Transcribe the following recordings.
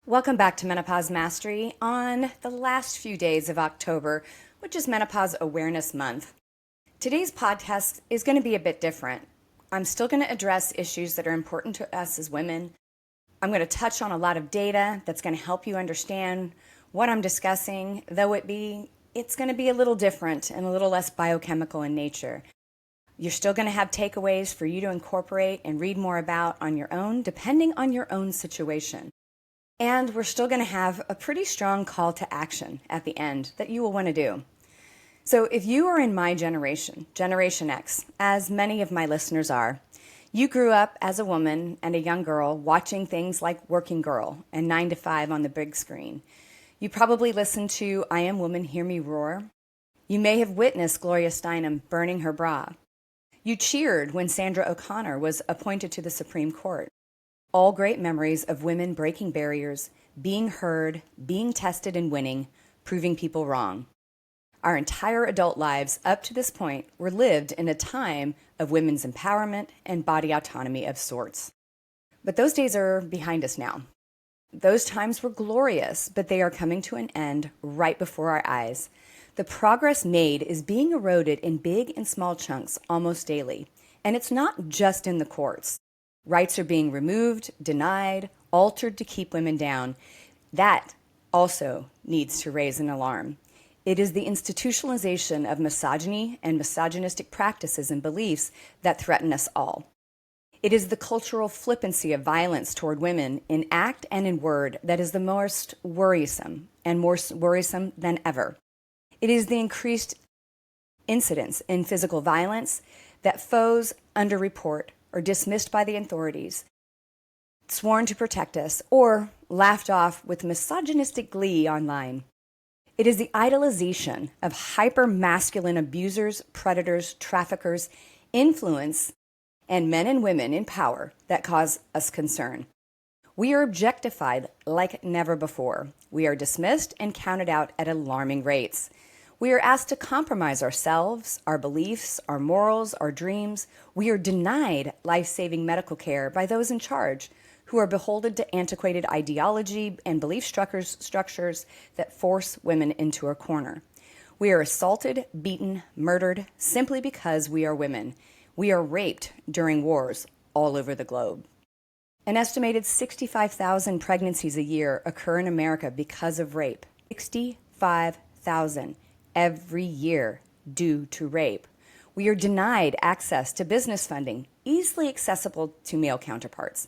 Welcome back to Menopause Mastery on the last few days of October, which is Menopause Awareness Month. Today's podcast is going to be a bit different. I'm still going to address issues that are important to us as women. I'm going to touch on a lot of data that's going to help you understand what I'm discussing, though it's going to be a little different and a little less biochemical in nature. You're still going to have takeaways for you to incorporate and read more about on your own, depending on your own situation. And we're still going to have a pretty strong call to action at the end that you will want to do. So if you are in my generation, Generation X, as many of my listeners are, you grew up as a woman and a young girl watching things like Working Girl and 9 to 5 on the big screen. You probably listened to I Am Woman, Hear Me Roar. You may have witnessed Gloria Steinem burning her bra. You cheered when Sandra O'Connor was appointed to the Supreme Court. All great memories of women breaking barriers, being heard, being tested and winning, proving people wrong. Our entire adult lives up to this point were lived in a time of women's empowerment and body autonomy of sorts. But those days are behind us now. Those times were glorious, but they are coming to an end right before our eyes. The progress made is being eroded in big and small chunks almost daily. And it's not just in the courts. Rights are being removed, denied, altered to keep women down. That also needs to raise an alarm. It is the institutionalization of misogyny and misogynistic practices and beliefs that threaten us all. It is the cultural flippancy of violence toward women in act and in word that is the most worrisome and more worrisome than ever. It is the increased incidence in physical violence that foes underreport or dismissed by the authorities, sworn to protect us, or laughed off with misogynistic glee online. It is the idolization of hyper-masculine abusers, predators, traffickers, influence, and men and women in power that cause us concern. We are objectified like never before. We are dismissed and counted out at alarming rates. We are asked to compromise ourselves, our beliefs, our morals, our dreams. We are denied life-saving medical care by those in charge who are beholden to antiquated ideology and belief structures that force women into a corner. We are assaulted, beaten, murdered simply because we are women. We are raped during wars all over the globe. An estimated 65,000 pregnancies a year occur in America because of rape. 65,000. Every year due to rape. We are denied access to business funding, easily accessible to male counterparts.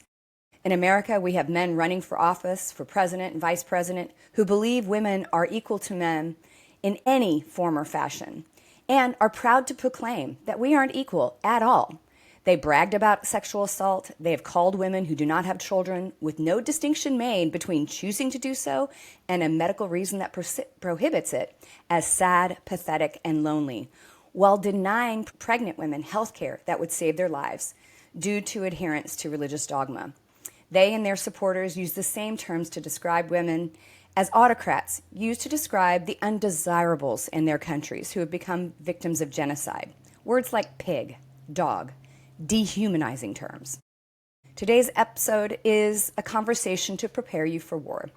In America, we have men running for office, for president and vice president, who believe women are equal to men in any form or fashion, and are proud to proclaim that we aren't equal at all. They bragged about sexual assault. They have called women who do not have children, with no distinction made between choosing to do so and a medical reason that prohibits it, as sad, pathetic, and lonely, while denying pregnant women health care that would save their lives due to adherence to religious dogma. They and their supporters use the same terms to describe women as autocrats used to describe the undesirables in their countries who have become victims of genocide. Words like pig, dog, dehumanizing terms. Today's episode is a conversation to prepare you for war,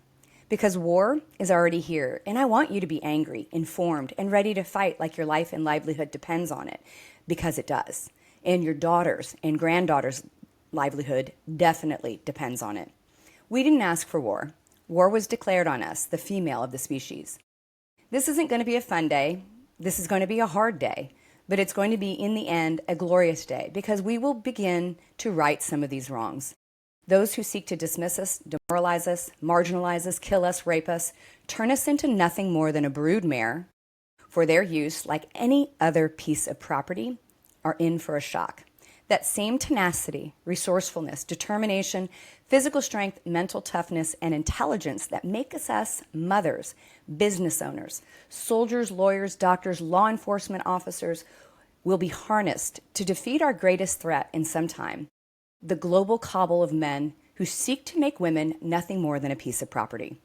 because war is already here, and I want you to be angry, informed, and ready to fight like your life and livelihood depends on it, because it does. And your daughters' and granddaughters' livelihood definitely depends on it. We didn't ask for war. War was declared on us, the female of the species. This isn't going to be a fun day. This is going to be a hard day. But it's going to be, in the end, a glorious day, because we will begin to right some of these wrongs. Those who seek to dismiss us, demoralize us, marginalize us, kill us, rape us, turn us into nothing more than a broodmare for their use, like any other piece of property, are in for a shock. That same tenacity, resourcefulness, determination, physical strength, mental toughness, and intelligence that make us mothers, business owners, soldiers, lawyers, doctors, law enforcement officers will be harnessed to defeat our greatest threat in some time, the global cabal of men who seek to make women nothing more than a piece of property.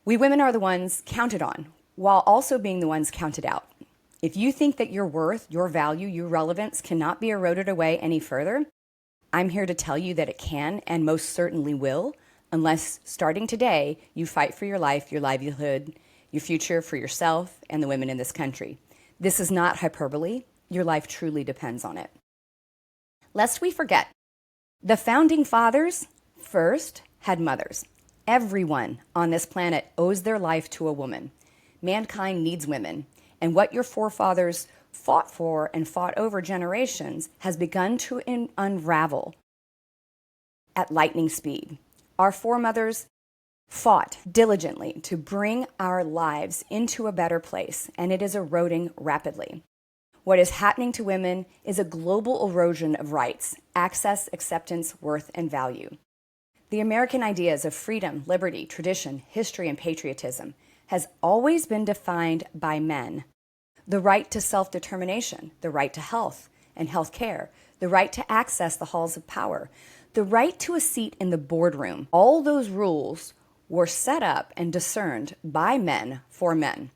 We women are the ones counted on, while also being the ones counted out. If you think that your worth, your value, your relevance cannot be eroded away any further, I'm here to tell you that it can and most certainly will, unless starting today, you fight for your life, your livelihood, your future for yourself and the women in this country. This is not hyperbole. Your life truly depends on it. Lest we forget, the founding fathers first had mothers. Everyone on this planet owes their life to a woman. Mankind needs women, and what your forefathers fought for and fought over generations has begun to unravel at lightning speed. Our foremothers fought diligently to bring our lives into a better place, and it is eroding rapidly. What is happening to women is a global erosion of rights, access, acceptance, worth, and value. The American ideas of freedom, liberty, tradition, history, and patriotism has always been defined by men. The right to self-determination, the right to health and health care, the right to access the halls of power, the right to a seat in the boardroom. All those rules were set up and discerned by men for men.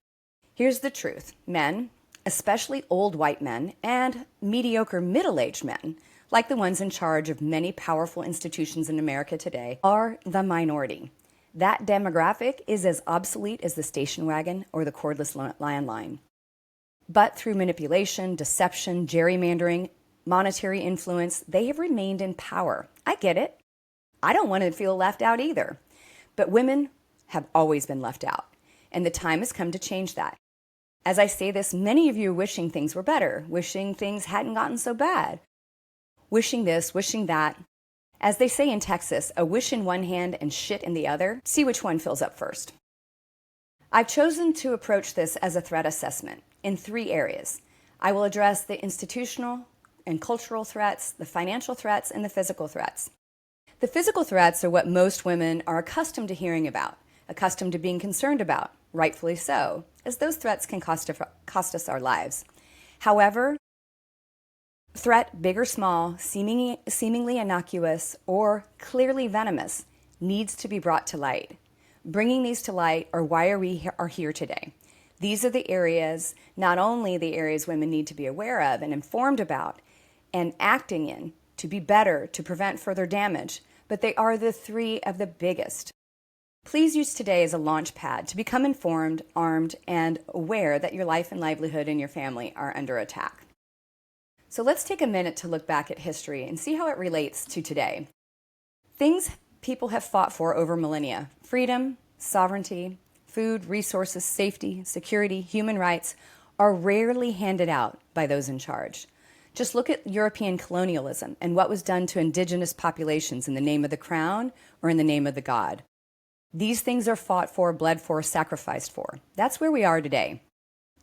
Here's the truth. Men, especially old white men and mediocre middle-aged men, like the ones in charge of many powerful institutions in America today, are the minority. That demographic is as obsolete as the station wagon or the cordless landline. But through manipulation, deception, gerrymandering, monetary influence, they have remained in power. I get it. I don't want to feel left out either. But women have always been left out, and the time has come to change that. As I say this, many of you are wishing things were better, wishing things hadn't gotten so bad, wishing this, wishing that. As they say in Texas, a wish in one hand and shit in the other. See which one fills up first. I've chosen to approach this as a threat assessment in 3 areas. I will address the institutional and cultural threats, the financial threats, and the physical threats. The physical threats are what most women are accustomed to hearing about, accustomed to being concerned about, rightfully so, as those threats can cost us our lives. However, threat, big or small, seemingly innocuous, or clearly venomous, needs to be brought to light. Bringing these to light are why we are here today. These are the areas, not only the areas women need to be aware of and informed about and acting in to be better, to prevent further damage, but they are the 3 of the biggest. Please use today as a launch pad to become informed, armed, and aware that your life and livelihood and your family are under attack. So let's take a minute to look back at history and see how it relates to today. Things people have fought for over millennia: freedom, sovereignty, food, resources, safety, security, human rights are rarely handed out by those in charge. Just look at European colonialism and what was done to indigenous populations in the name of the crown or in the name of the god. These things are fought for, bled for, sacrificed for. That's where we are today.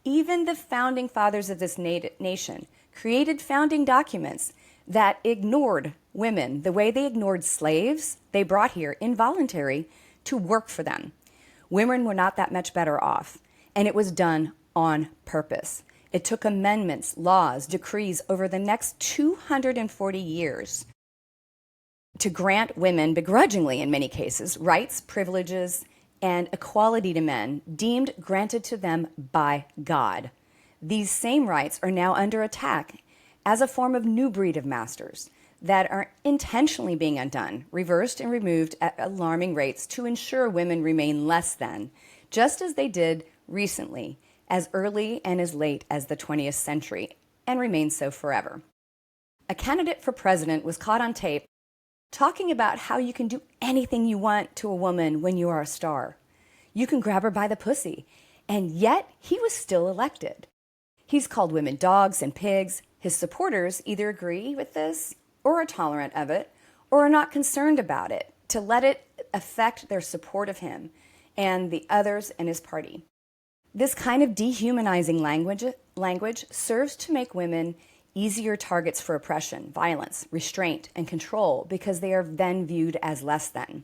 Even the founding fathers of this nation created founding documents that ignored women the way they ignored slaves they brought here involuntary to work for them. Women were not that much better off, and it was done on purpose. It took amendments, laws, decrees over the next 240 years to grant women, begrudgingly in many cases, rights, privileges, and equality to men deemed granted to them by God. These same rights are now under attack as a form of new breed of masters that are intentionally being undone, reversed, and removed at alarming rates to ensure women remain less than, just as they did recently, as early and as late as the 20th century, and remain so forever. A candidate for president was caught on tape talking about how you can do anything you want to a woman when you are a star. You can grab her by the pussy, and yet he was still elected. He's called women dogs and pigs. His supporters either agree with this or are tolerant of it or are not concerned about it to let it affect their support of him and the others and his party. This kind of dehumanizing language serves to make women easier targets for oppression, violence, restraint, and control because they are then viewed as less than.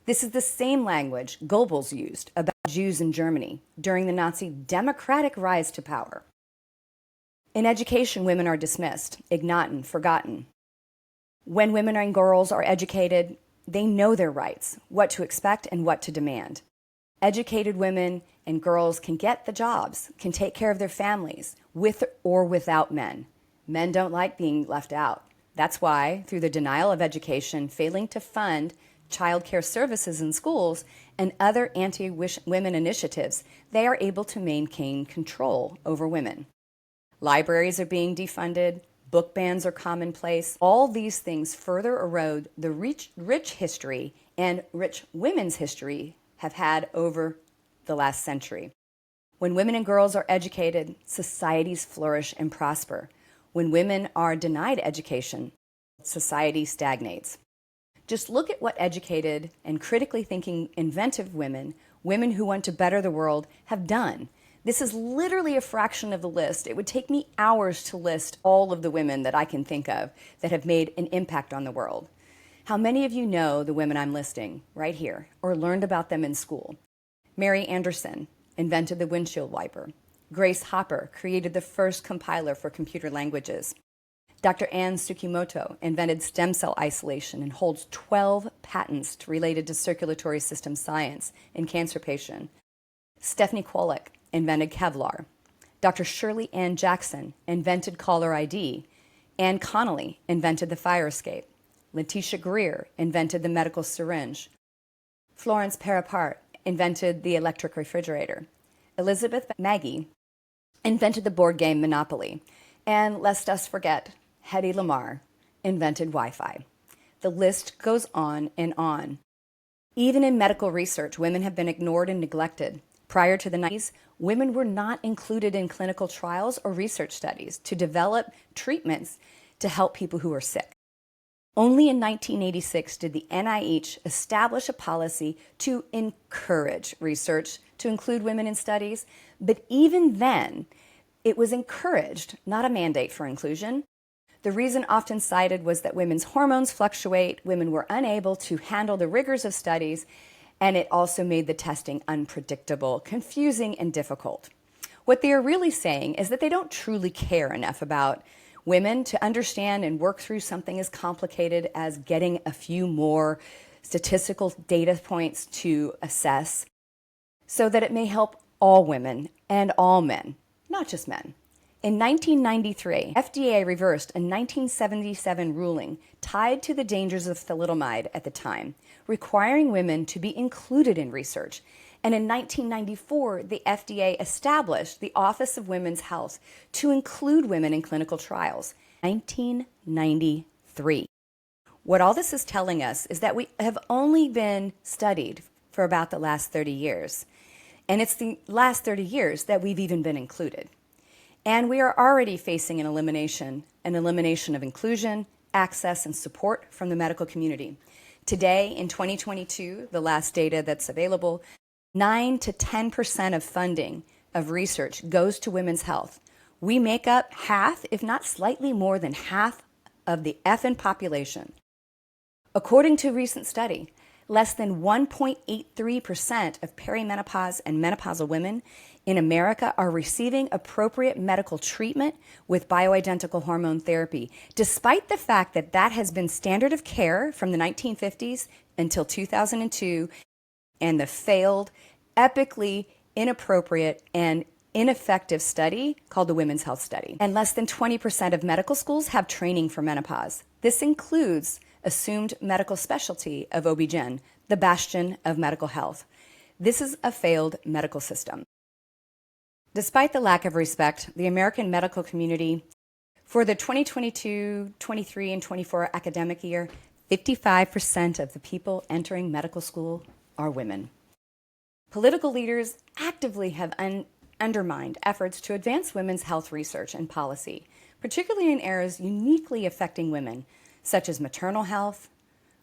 This is the same language Goebbels used about Jews in Germany during the Nazi democratic rise to power. In education, women are dismissed, ignored, forgotten. When women and girls are educated, they know their rights, what to expect and what to demand. Educated women and girls can get the jobs, can take care of their families, with or without men. Men don't like being left out. That's why, through the denial of education, failing to fund child care services in schools, and other anti-women initiatives, they are able to maintain control over women. Libraries are being defunded, book bans are commonplace. All these things further erode the rich history and rich women's history have had over the last century. When women and girls are educated, societies flourish and prosper. When women are denied education, society stagnates. Just look at what educated and critically thinking, inventive women who want to better the world, have done. This is literally a fraction of the list. It would take me hours to list all of the women that I can think of that have made an impact on the world. How many of you know the women I'm listing right here or learned about them in school? Mary Anderson invented the windshield wiper. Grace Hopper created the first compiler for computer languages. Dr. Ann Tsukimoto invented stem cell isolation and holds 12 patents related to circulatory system science in cancer patients. Stephanie Kwolek invented Kevlar. Dr. Shirley Ann Jackson invented caller ID. Ann Connolly invented the fire escape. Letitia Greer invented the medical syringe. Florence Parapart invented the electric refrigerator. Elizabeth Magie invented the board game Monopoly. And lest us forget, Hedy Lamarr invented Wi-Fi. The list goes on and on. Even in medical research, women have been ignored and neglected. Prior to the 90s, women were not included in clinical trials or research studies to develop treatments to help people who are sick. Only in 1986 did the NIH establish a policy to encourage research to include women in studies, but even then, it was encouraged, not a mandate for inclusion. The reason often cited was that women's hormones fluctuate, women were unable to handle the rigors of studies, and it also made the testing unpredictable, confusing, and difficult. What they are really saying is that they don't truly care enough about women to understand and work through something as complicated as getting a few more statistical data points to assess so that it may help all women and all men, not just men. In 1993, FDA reversed a 1977 ruling tied to the dangers of thalidomide at the time, requiring women to be included in research. And in 1994, the FDA established the Office of Women's Health to include women in clinical trials. 1993. What all this is telling us is that we have only been studied for about the last 30 years. And it's the last 30 years that we've even been included. And we are already facing an elimination of inclusion, access, and support from the medical community. Today, in 2022, the last data that's available, 9 to 10% of funding of research goes to women's health. We make up half, if not slightly more than half, of the FN population. According to a recent study, less than 1.83% of perimenopause and menopausal women in America are receiving appropriate medical treatment with bioidentical hormone therapy, despite the fact that that has been standard of care from the 1950s until 2002, and the failed, epically inappropriate, and ineffective study called the Women's Health Study. And less than 20% of medical schools have training for menopause. This includes assumed medical specialty of OB-GYN, the bastion of medical health. This is a failed medical system. Despite the lack of respect, the American medical community, for the 2022, 23, and 24 academic year, 55% of the people entering medical school are women. Political leaders actively have undermined efforts to advance women's health research and policy, particularly in areas uniquely affecting women, such as maternal health,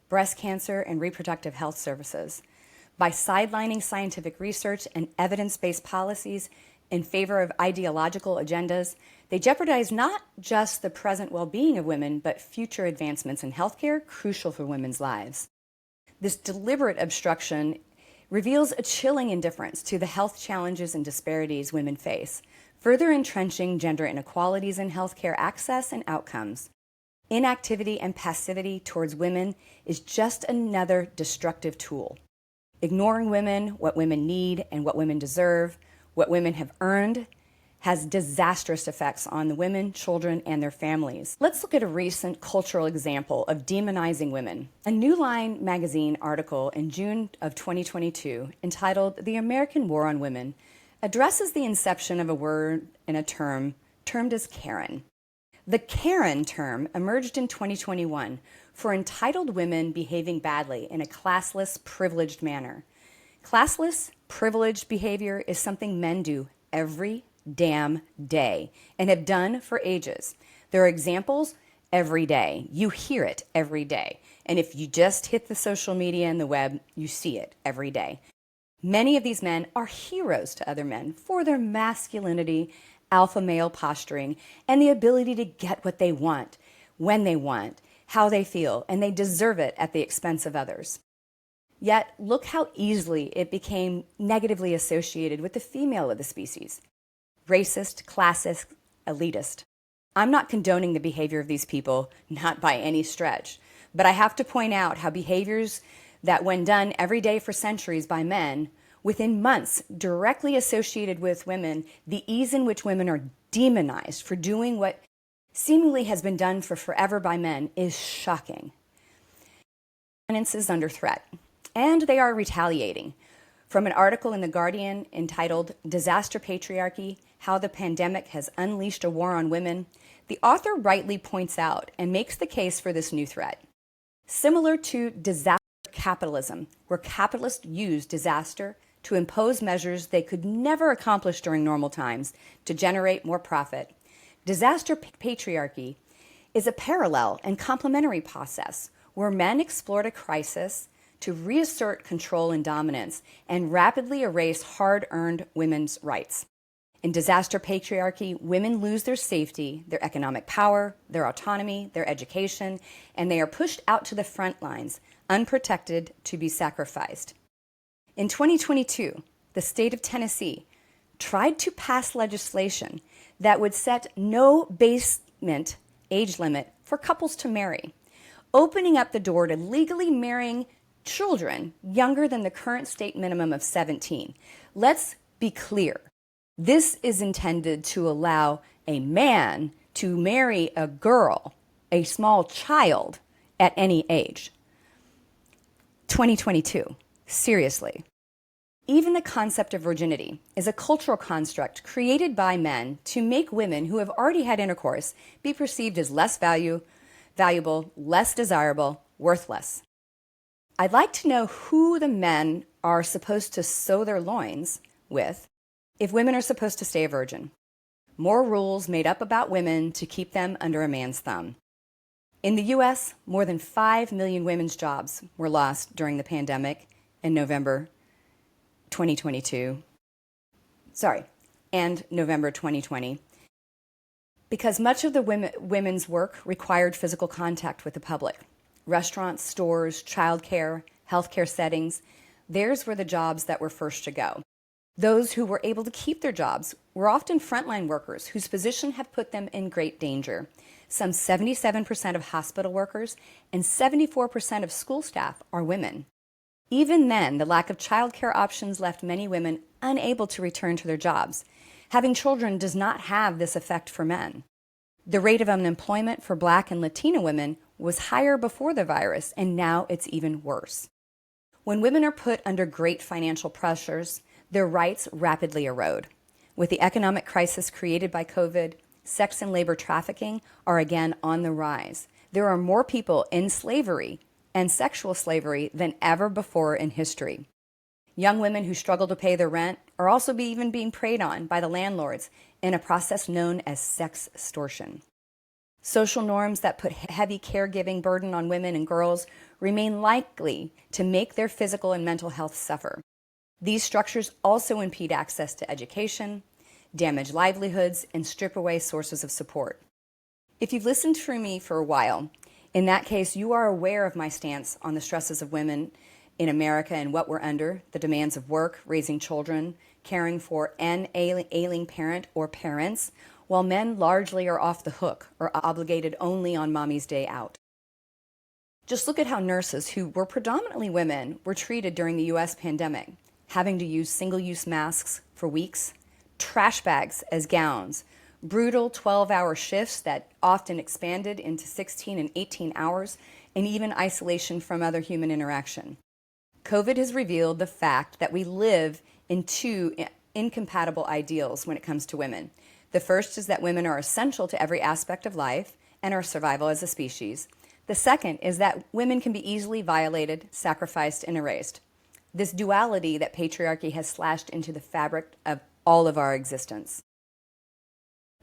breast cancer, and reproductive health services. By sidelining scientific research and evidence-based policies in favor of ideological agendas, they jeopardize not just the present well-being of women, but future advancements in healthcare crucial for women's lives. This deliberate obstruction reveals a chilling indifference to the health challenges and disparities women face, further entrenching gender inequalities in healthcare access and outcomes. Inactivity and passivity towards women is just another destructive tool. Ignoring women, what women need and what women deserve, what women have earned, has disastrous effects on the women, children, and their families. Let's look at a recent cultural example of demonizing women. A New Line magazine article in June of 2022 entitled "The American War on Women" addresses the inception of a word and a term termed as Karen. The Karen term emerged in 2021 for entitled women behaving badly in a classless, privileged manner. Classless, privileged behavior is something men do every damn day and have done for ages. There are examples every day. You hear it every day. And if you just hit the social media and the web, you see it every day. Many of these men are heroes to other men for their masculinity, alpha male posturing, and the ability to get what they want, when they want, how they feel, and they deserve it at the expense of others. Yet, look how easily it became negatively associated with the female of the species. Racist, classist, elitist. I'm not condoning the behavior of these people, not by any stretch, but I have to point out how behaviors that, when done every day for centuries by men, within months directly associated with women, the ease in which women are demonized for doing what seemingly has been done for forever by men is shocking. Dominance is under threat, and they are retaliating. From an article in The Guardian entitled "Disaster Patriarchy: How the Pandemic Has Unleashed a War on Women," the author rightly points out and makes the case for this new threat. Similar to disaster capitalism, where capitalists use disaster to impose measures they could never accomplish during normal times to generate more profit, disaster patriarchy is a parallel and complementary process where men exploit a crisis to reassert control and dominance and rapidly erase hard-earned women's rights. In disaster patriarchy, women lose their safety, their economic power, their autonomy, their education, and they are pushed out to the front lines, unprotected, to be sacrificed. In 2022, the state of Tennessee tried to pass legislation that would set no basement age limit for couples to marry, opening up the door to legally marrying children younger than the current state minimum of 17. Let's be clear. This is intended to allow a man to marry a girl, a small child, at any age. 2022. Seriously. Even the concept of virginity is a cultural construct created by men to make women who have already had intercourse be perceived as less valuable, less desirable, worthless. I'd like to know who the men are supposed to sow their loins with if women are supposed to stay a virgin. More rules made up about women to keep them under a man's thumb. In the U.S., more than 5 million women's jobs were lost during the pandemic in November 2022. And November 2020. Because much of the women's work required physical contact with the public. Restaurants, stores, childcare, healthcare settings, theirs were the jobs that were first to go. Those who were able to keep their jobs were often frontline workers whose position had put them in great danger. Some 77% of hospital workers and 74% of school staff are women. Even then, the lack of childcare options left many women unable to return to their jobs. Having children does not have this effect for men. The rate of unemployment for Black and Latino women was higher before the virus, and now it's even worse. When women are put under great financial pressures, their rights rapidly erode. With the economic crisis created by COVID, sex and labor trafficking are again on the rise. There are more people in slavery and sexual slavery than ever before in history. Young women who struggle to pay their rent are also even being preyed on by the landlords in a process known as sex extortion. Social norms that put heavy caregiving burden on women and girls remain likely to make their physical and mental health suffer. These structures also impede access to education, damage livelihoods, and strip away sources of support. If you've listened to me for a while, in that case, you are aware of my stance on the stresses of women in America and what we're under, the demands of work, raising children, caring for an ailing parent or parents, while men largely are off the hook or obligated only on mommy's day out. Just look at how nurses, who were predominantly women, were treated during the U.S. pandemic, having to use single-use masks for weeks, trash bags as gowns, brutal 12-hour shifts that often expanded into 16 and 18 hours, and even isolation from other human interaction. COVID has revealed the fact that we live in two incompatible ideals when it comes to women. The first is that women are essential to every aspect of life and our survival as a species. The second is that women can be easily violated, sacrificed, and erased. This duality that patriarchy has slashed into the fabric of all of our existence.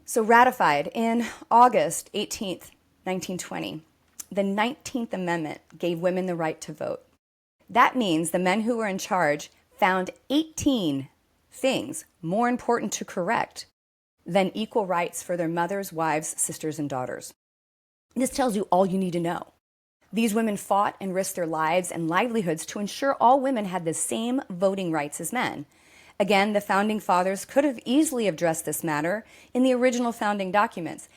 So ratified in August 18th, 1920, the 19th Amendment gave women the right to vote. That means the men who were in charge found 18 things more important to correct than equal rights for their mothers, wives, sisters, and daughters. This tells you all you need to know. These women fought and risked their lives and livelihoods to ensure all women had the same voting rights as men. Again, the Founding Fathers could have easily addressed this matter in the original founding documents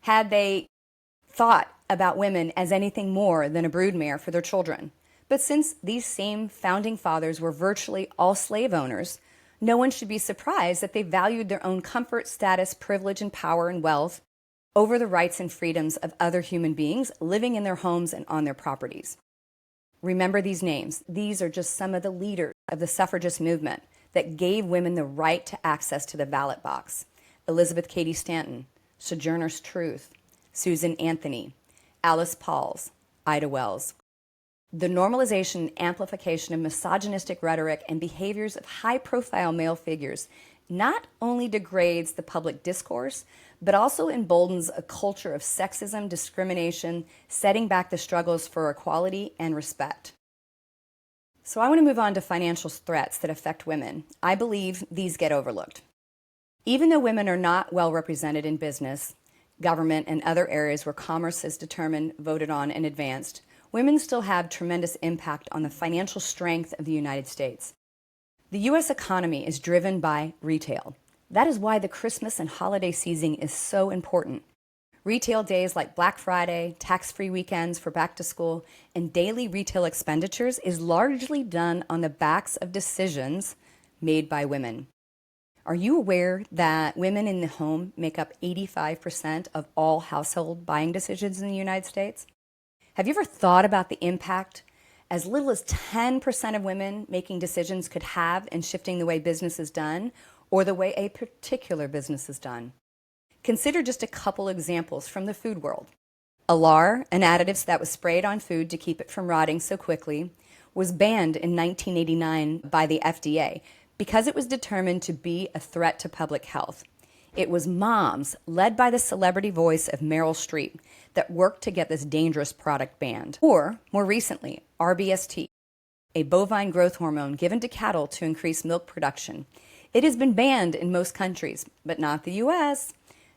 had they thought about women as anything more than a broodmare for their children. But since these same Founding Fathers were virtually all slave owners, no one should be surprised that they valued their own comfort, status, privilege, and power and wealth over the rights and freedoms of other human beings living in their homes and on their properties. Remember these names. These are just some of the leaders of the suffragist movement that gave women the right to access to the ballot box. Elizabeth Cady Stanton, Sojourner Truth, Susan Anthony, Alice Pauls, Ida Wells. The normalization and amplification of misogynistic rhetoric and behaviors of high-profile male figures not only degrades the public discourse, but also emboldens a culture of sexism, discrimination, setting back the struggles for equality and respect. So I want to move on to financial threats that affect women. I believe these get overlooked. Even though women are not well represented in business, government, and other areas where commerce is determined, voted on, and advanced, women still have tremendous impact on the financial strength of the United States. The U.S. economy is driven by retail. That is why the Christmas and holiday season is so important. Retail days like Black Friday, tax-free weekends for back to school, and daily retail expenditures is largely done on the backs of decisions made by women. Are you aware that women in the home make up 85% of all household buying decisions in the United States? Have you ever thought about the impact as little as 10% of women making decisions could have in shifting the way business is done or the way a particular business is done? Consider just a couple examples from the food world. Alar, an additive that was sprayed on food to keep it from rotting so quickly, was banned in 1989 by the FDA because it was determined to be a threat to public health. It was moms, led by the celebrity voice of Meryl Streep, that worked to get this dangerous product banned. Or, more recently, RBST, a bovine growth hormone given to cattle to increase milk production. It has been banned in most countries, but not the U.S.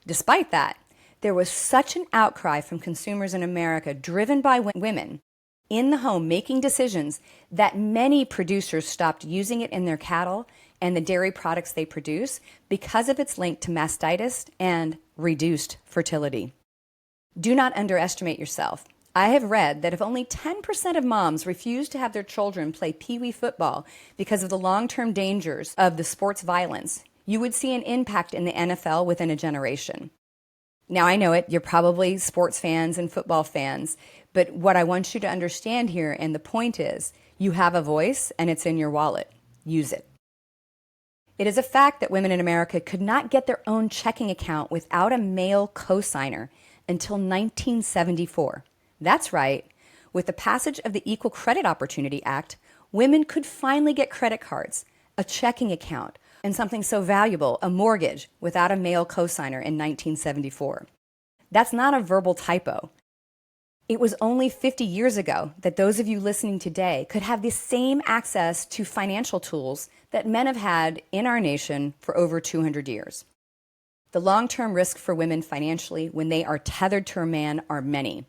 Despite that, there was such an outcry from consumers in America driven by women in the home making decisions that many producers stopped using it in their cattle and the dairy products they produce because of its link to mastitis and reduced fertility. Do not underestimate yourself. I have read that if only 10% of moms refuse to have their children play pee-wee football because of the long-term dangers of the sports violence, you would see an impact in the NFL within a generation. Now, I know it, you're probably sports fans and football fans, but what I want you to understand here, and the point is, you have a voice and it's in your wallet. Use it. It is a fact that women in America could not get their own checking account without a male cosigner until 1974. That's right. With the passage of the Equal Credit Opportunity Act, women could finally get credit cards, a checking account, and something so valuable, a mortgage, without a male cosigner in 1974. That's not a verbal typo. It was only 50 years ago that those of you listening today could have the same access to financial tools that men have had in our nation for over 200 years. The long-term risk for women financially when they are tethered to a man are many.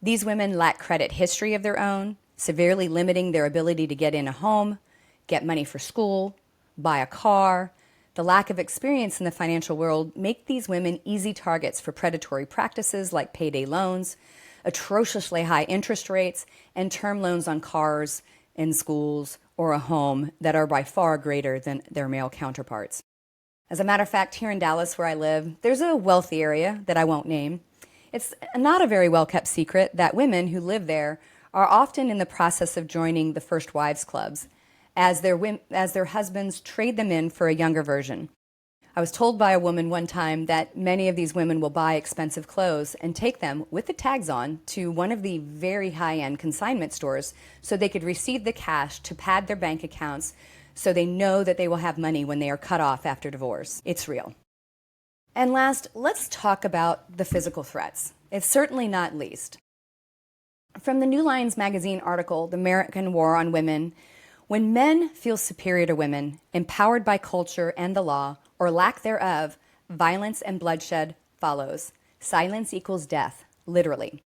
These women lack credit history of their own, severely limiting their ability to get in a home, get money for school, buy a car. The lack of experience in the financial world make these women easy targets for predatory practices like payday loans, atrociously high interest rates, and term loans on cars, in schools, or a home that are by far greater than their male counterparts. As a matter of fact, here in Dallas, where I live, there's a wealthy area that I won't name. It's not a very well-kept secret that women who live there are often in the process of joining the first wives clubs as their husbands trade them in for a younger version. I was told by a woman one time that many of these women will buy expensive clothes and take them with the tags on to one of the very high-end consignment stores so they could receive the cash to pad their bank accounts so they know that they will have money when they are cut off after divorce. It's real. And last, let's talk about the physical threats. It's certainly not least. From the New Lines magazine article, The American War on Women, when men feel superior to women, empowered by culture and the law, or lack thereof, violence and bloodshed follows. Silence equals death, literally.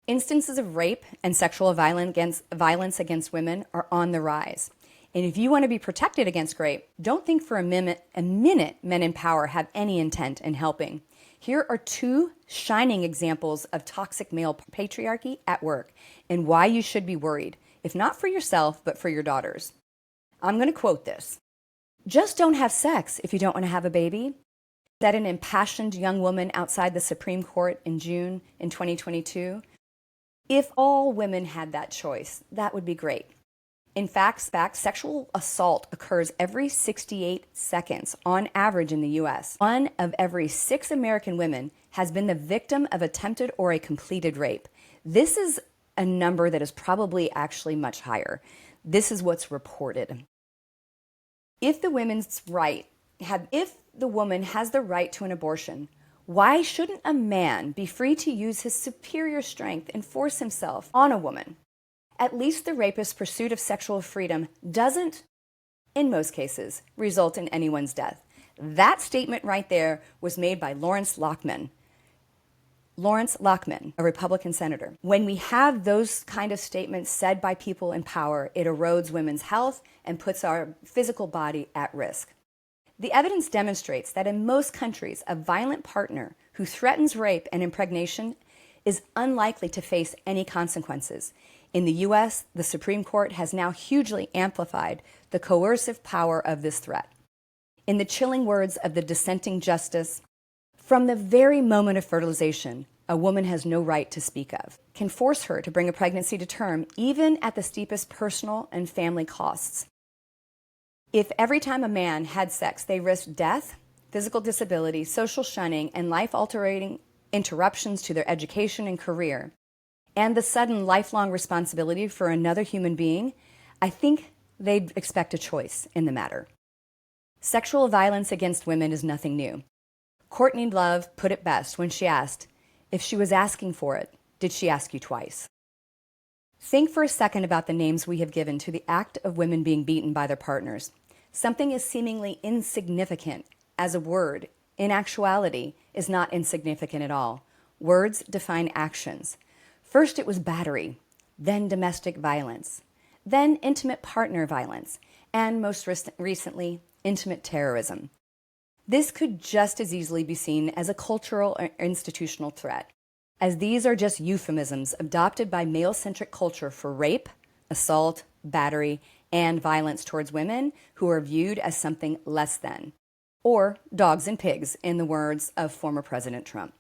Instances of rape and sexual violence against women are on the rise. And if you want to be protected against rape, don't think for a minute men in power have any intent in helping. Here are two shining examples of toxic male patriarchy at work and why you should be worried, if not for yourself, but for your daughters. I'm going to quote this. Just don't have sex if you don't want to have a baby, said an impassioned young woman outside the Supreme Court in June in 2022. If all women had that choice, that would be great. In fact, sexual assault occurs every 68 seconds on average in the U.S. 1 of every 6 American women has been the victim of attempted or a completed rape. This is a number that is probably actually much higher. This is what's reported. If the woman has the right to an abortion, why shouldn't a man be free to use his superior strength and force himself on a woman? At least the rapist's pursuit of sexual freedom doesn't, in most cases, result in anyone's death. That statement right there was made by Lawrence Lockman, a Republican senator. When we have those kind of statements said by people in power, it erodes women's health and puts our physical body at risk. The evidence demonstrates that in most countries, a violent partner who threatens rape and impregnation is unlikely to face any consequences. In the U.S., the Supreme Court has now hugely amplified the coercive power of this threat. In the chilling words of the dissenting justice, from the very moment of fertilization, a woman has no right to speak of, can force her to bring a pregnancy to term, even at the steepest personal and family costs. If every time a man had sex, they risked death, physical disability, social shunning, and life-altering interruptions to their education and career, and the sudden lifelong responsibility for another human being, I think they'd expect a choice in the matter. Sexual violence against women is nothing new. Courtney Love put it best when she asked, if she was asking for it, did she ask you twice? Think for a second about the names we have given to the act of women being beaten by their partners. Something as seemingly insignificant as a word, in actuality, is not insignificant at all. Words define actions. First it was battery, then domestic violence, then intimate partner violence, and most recently, intimate terrorism. This could just as easily be seen as a cultural or institutional threat, as these are just euphemisms adopted by male-centric culture for rape, assault, battery, and violence towards women who are viewed as something less than, or dogs and pigs, in the words of former President Trump.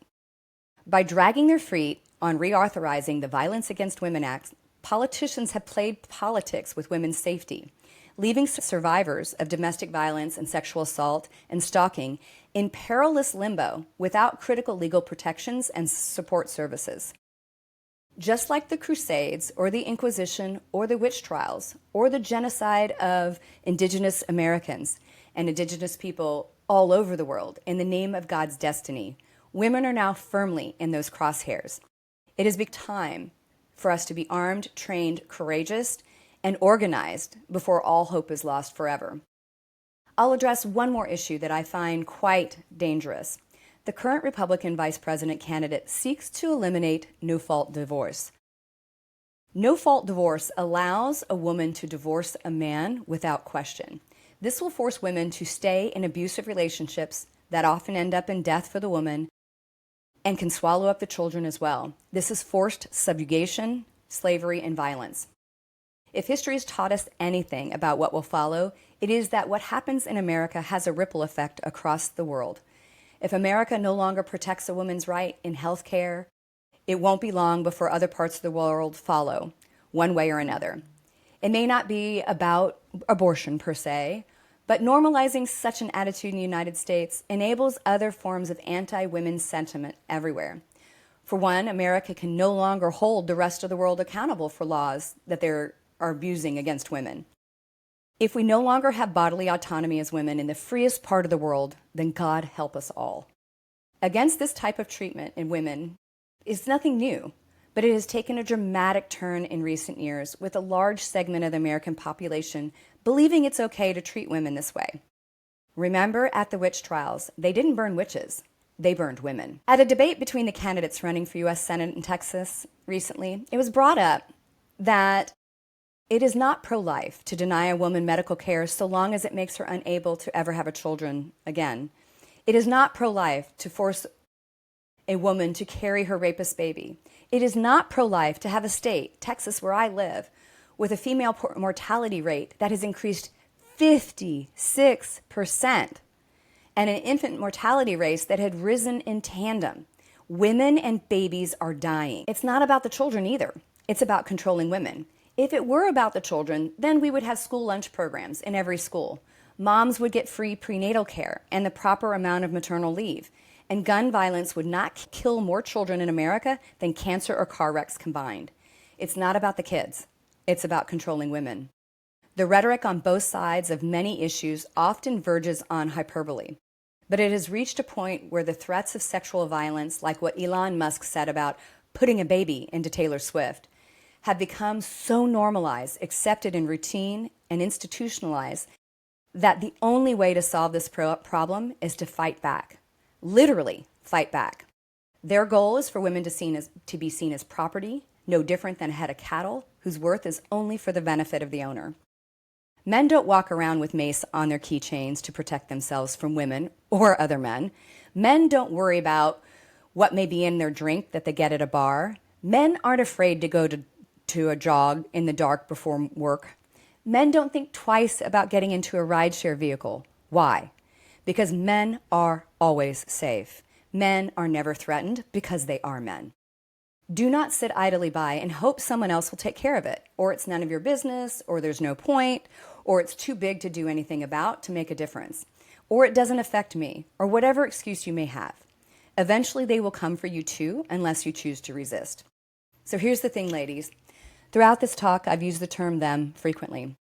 By dragging their feet on reauthorizing the Violence Against Women Act, politicians have played politics with women's safety, leaving survivors of domestic violence and sexual assault and stalking in perilous limbo without critical legal protections and support services. Just like the Crusades or the Inquisition or the witch trials or the genocide of indigenous Americans and indigenous people all over the world in the name of God's destiny, women are now firmly in those crosshairs. It has become time for us to be armed, trained, courageous, and organized before all hope is lost forever. I'll address one more issue that I find quite dangerous. The current Republican vice president candidate seeks to eliminate no-fault divorce. No-fault divorce allows a woman to divorce a man without question. This will force women to stay in abusive relationships that often end up in death for the woman and can swallow up the children as well. This is forced subjugation, slavery, and violence. If history has taught us anything about what will follow, it is that what happens in America has a ripple effect across the world. If America no longer protects a woman's right in health care, it won't be long before other parts of the world follow, one way or another. It may not be about abortion per se, but normalizing such an attitude in the United States enables other forms of anti-women sentiment everywhere. For one, America can no longer hold the rest of the world accountable for laws that they are abusing against women. If we no longer have bodily autonomy as women in the freest part of the world, then God help us all. Against this type of treatment in women is nothing new, but it has taken a dramatic turn in recent years, with a large segment of the American population believing it's okay to treat women this way. Remember, at the witch trials, they didn't burn witches, they burned women. At a debate between the candidates running for U.S. Senate in Texas recently, it was brought up that it is not pro-life to deny a woman medical care so long as it makes her unable to ever have a children again. It is not pro-life to force a woman to carry her rapist baby. It is not pro-life to have a state, Texas where I live, with a female mortality rate that has increased 56%, and an infant mortality rate that had risen in tandem. Women and babies are dying. It's not about the children either. It's about controlling women. If it were about the children, then we would have school lunch programs in every school. Moms would get free prenatal care and the proper amount of maternal leave. And gun violence would not kill more children in America than cancer or car wrecks combined. It's not about the kids. It's about controlling women. The rhetoric on both sides of many issues often verges on hyperbole. But it has reached a point where the threats of sexual violence, like what Elon Musk said about putting a baby into Taylor Swift, have become so normalized, accepted in routine, and institutionalized that the only way to solve this problem is to fight back. Literally fight back. Their goal is for women to be seen as property, no different than a head of cattle whose worth is only for the benefit of the owner. Men don't walk around with mace on their keychains to protect themselves from women or other men. Men don't worry about what may be in their drink that they get at a bar. Men aren't afraid to go to a jog in the dark before work. Men don't think twice about getting into a rideshare vehicle. Why? Because men are always safe. Men are never threatened because they are men. Do not sit idly by and hope someone else will take care of it, or it's none of your business, or there's no point, or it's too big to do anything about to make a difference, or it doesn't affect me, or whatever excuse you may have. Eventually they will come for you too, unless you choose to resist. So here's the thing, ladies. Throughout this talk, I've used the term them frequently.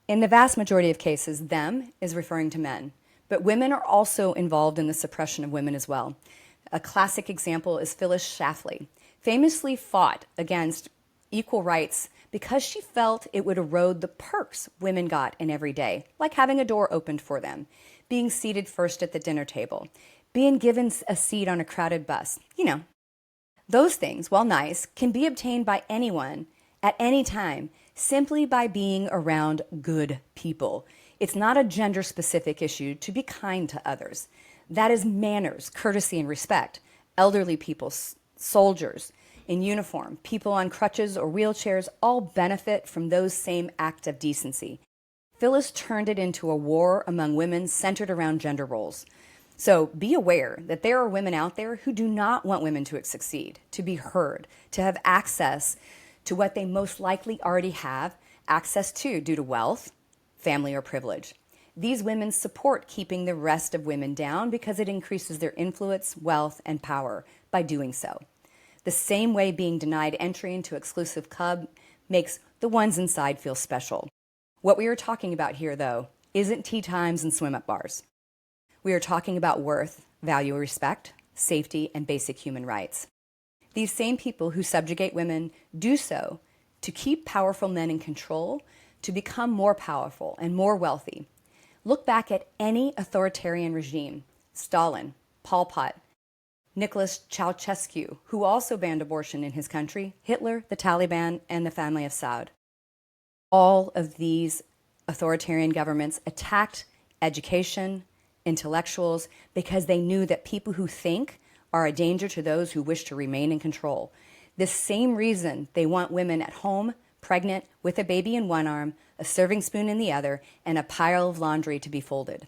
In the vast majority of cases, them is referring to men. But women are also involved in the suppression of women as well. A classic example is Phyllis Schlafly, famously fought against equal rights because she felt it would erode the perks women got in every day, like having a door opened for them, being seated first at the dinner table, being given a seat on a crowded bus. Those things, while nice, can be obtained by anyone at any time simply by being around good people. It's not a gender-specific issue to be kind to others. That is manners, courtesy, and respect. Elderly people, soldiers in uniform, people on crutches or wheelchairs all benefit from those same acts of decency. Phyllis turned it into a war among women centered around gender roles. So be aware that there are women out there who do not want women to succeed, to be heard, to have access to what they most likely already have access to due to wealth, family, or privilege. These women support keeping the rest of women down because it increases their influence, wealth, and power by doing so. The same way being denied entry into exclusive club makes the ones inside feel special. What we are talking about here, though, isn't tea times and swim-up bars. We are talking about worth, value, respect, safety, and basic human rights. These same people who subjugate women do so to keep powerful men in control, to become more powerful and more wealthy. Look back at any authoritarian regime, Stalin, Pol Pot, Nicholas Ceausescu, who also banned abortion in his country, Hitler, the Taliban, and the family of Saud. All of these authoritarian governments attacked education, intellectuals, because they knew that people who think are a danger to those who wish to remain in control. This same reason they want women at home pregnant with a baby in one arm, a serving spoon in the other, and a pile of laundry to be folded.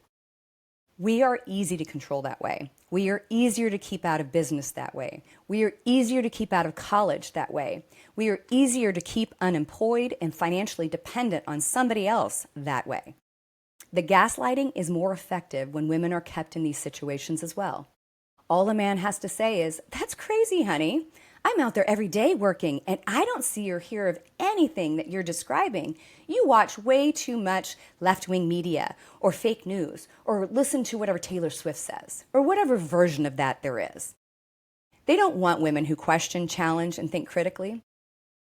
We are easy to control that way. We are easier to keep out of business that way. We are easier to keep out of college that way. We are easier to keep unemployed and financially dependent on somebody else that way. The gaslighting is more effective when women are kept in these situations as well. All a man has to say is, "That's crazy, honey. I'm out there every day working, and I don't see or hear of anything that you're describing. You watch way too much left-wing media or fake news or listen to whatever Taylor Swift says or whatever version of that there is." They don't want women who question, challenge, and think critically.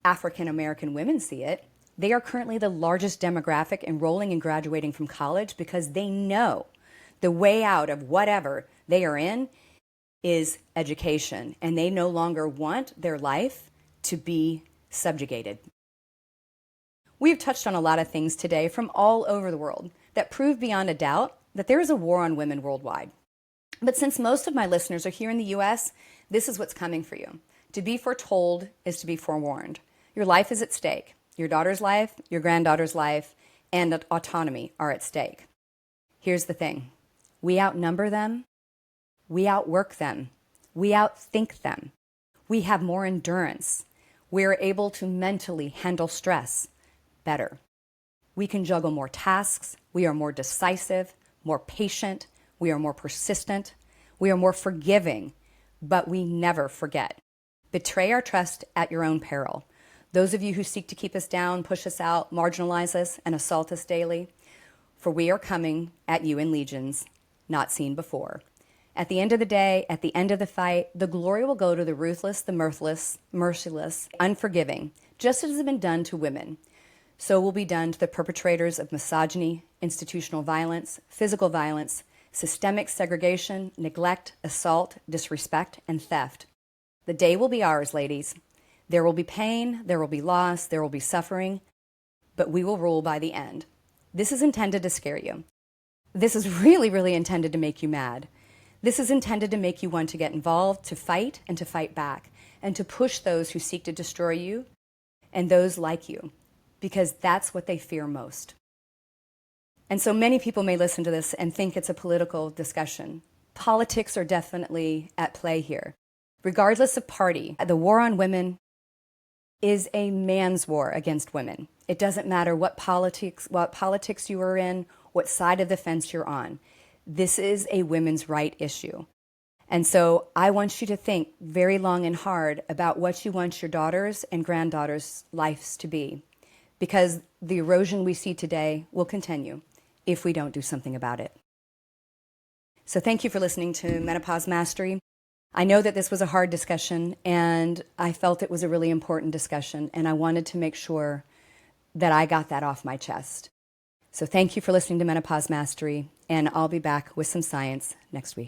African American women see it. They are currently the largest demographic enrolling and graduating from college because they know the way out of whatever they are in is education, and they no longer want their life to be subjugated. We've touched on a lot of things today from all over the world that prove beyond a doubt that there is a war on women worldwide. But since most of my listeners are here in the US, this is what's coming for you. To be foretold is to be forewarned. Your life is at stake. Your daughter's life, your granddaughter's life, and autonomy are at stake. Here's the thing. We outnumber them. We outwork them. We outthink them. We have more endurance. We're able to mentally handle stress better. We can juggle more tasks. We are more decisive, more patient. We are more persistent. We are more forgiving, but we never forget. Betray our trust at your own peril. Those of you who seek to keep us down, push us out, marginalize us, and assault us daily, for we are coming at you in legions, not seen before. At the end of the day, at the end of the fight, the glory will go to the ruthless, the mirthless, merciless, unforgiving, just as has been done to women. So will be done to the perpetrators of misogyny, institutional violence, physical violence, systemic segregation, neglect, assault, disrespect, and theft. The day will be ours, ladies. There will be pain, there will be loss, there will be suffering, but we will rule by the end. This is intended to scare you. This is really, really intended to make you mad. This is intended to make you want to get involved, to fight, and to fight back, and to push those who seek to destroy you and those like you, because that's what they fear most. And so many people may listen to this and think it's a political discussion. Politics are definitely at play here. Regardless of party, the war on women is a man's war against women. It doesn't matter what politics you are in, what side of the fence you're on. This is a women's right issue. And so I want you to think very long and hard about what you want your daughters and granddaughters' lives to be, because the erosion we see today will continue if we don't do something about it. So thank you for listening to Menopause Mastery. I know that this was a hard discussion, and I felt it was a really important discussion, and I wanted to make sure that I got that off my chest. So thank you for listening to Menopause Mastery, and I'll be back with some science next week.